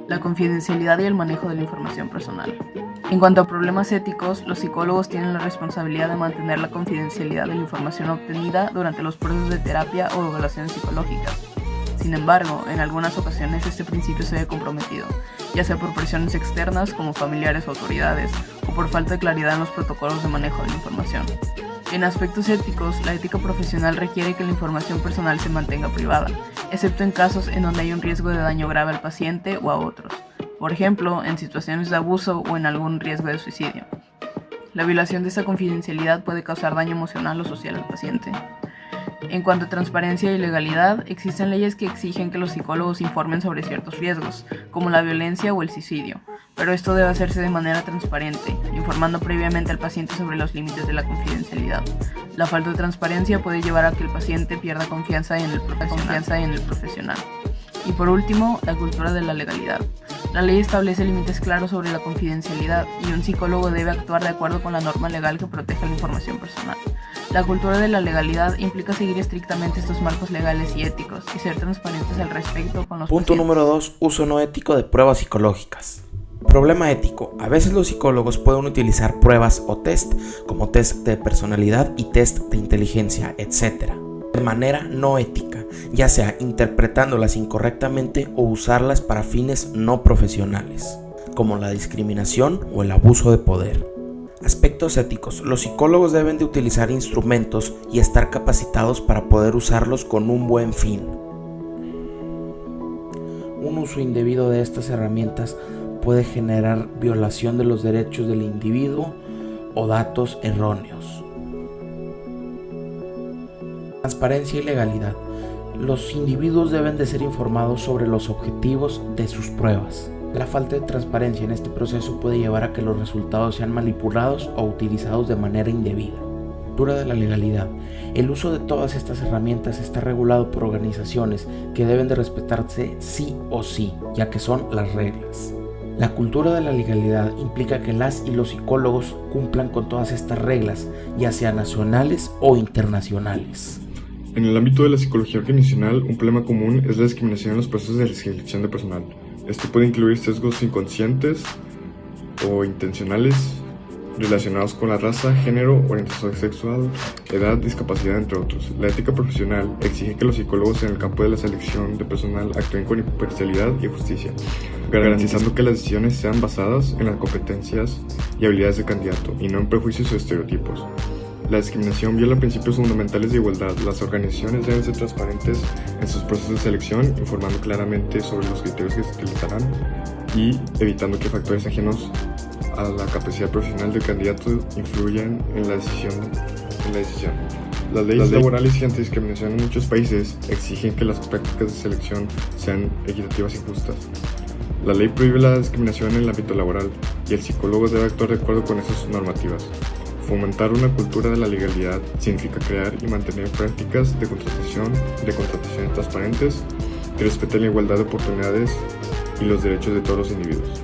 la confidencialidad y el manejo de la información personal. En cuanto a problemas éticos, los psicólogos tienen la responsabilidad de mantener la confidencialidad de la información obtenida durante los procesos de terapia o evaluaciones psicológicas. Sin embargo, en algunas ocasiones este principio se ve comprometido, ya sea por presiones externas como familiares o autoridades, o por falta de claridad en los protocolos de manejo de la información. En aspectos éticos, la ética profesional requiere que la información personal se mantenga privada, excepto en casos en donde hay un riesgo de daño grave al paciente o a otros, por ejemplo, en situaciones de abuso o en algún riesgo de suicidio. La violación de esta confidencialidad puede causar daño emocional o social al paciente. En cuanto a transparencia y legalidad, existen leyes que exigen que los psicólogos informen sobre ciertos riesgos, como la violencia o el suicidio, pero esto debe hacerse de manera transparente, informando previamente al paciente sobre los límites de la confidencialidad. La falta de transparencia puede llevar a que el paciente pierda confianza en el profesional. Y por último, la cultura de la legalidad. La ley establece límites claros sobre la confidencialidad y un psicólogo debe actuar de acuerdo con la norma legal que protege la información personal. La cultura de la legalidad implica seguir estrictamente estos marcos legales y éticos y ser transparentes al respecto con los Punto pacientes. número 2. Uso no ético de pruebas psicológicas. Problema ético. A veces los psicólogos pueden utilizar pruebas o test, como test de personalidad y test de inteligencia, etc., de manera no ética, ya sea interpretándolas incorrectamente o usarlas para fines no profesionales, como la discriminación o el abuso de poder. Aspectos éticos. Los psicólogos deben de utilizar instrumentos y estar capacitados para poder usarlos con un buen fin. Un uso indebido de estas herramientas puede generar violación de los derechos del individuo o datos erróneos. Transparencia y legalidad. Los individuos deben de ser informados sobre los objetivos de sus pruebas. La falta de transparencia en este proceso puede llevar a que los resultados sean manipulados o utilizados de manera indebida. Cultura de la legalidad. El uso de todas estas herramientas está regulado por organizaciones que deben de respetarse sí o sí, ya que son las reglas. La cultura de la legalidad implica que las y los psicólogos cumplan con todas estas reglas, ya sean nacionales o internacionales. En el ámbito de la psicología organizacional, un problema común es la discriminación en los procesos de selección de personal. Esto puede incluir sesgos inconscientes o intencionales relacionados con la raza, género, orientación sexual, edad, discapacidad, entre otros. La ética profesional exige que los psicólogos en el campo de la selección de personal actúen con imparcialidad y justicia, garantizando que las decisiones sean basadas en las competencias y habilidades del candidato y no en prejuicios o estereotipos. La discriminación viola principios fundamentales de igualdad. Las organizaciones deben ser transparentes en sus procesos de selección, informando claramente sobre los criterios que se utilizarán y evitando que factores ajenos a la capacidad profesional del candidato influyan en la decisión. Las leyes laborales y antidiscriminación en muchos países exigen que las prácticas de selección sean equitativas y justas. La ley prohíbe la discriminación en el ámbito laboral y el psicólogo debe actuar de acuerdo con esas normativas. Fomentar una cultura de la legalidad significa crear y mantener prácticas de contratación transparentes que respeten la igualdad de oportunidades y los derechos de todos los individuos.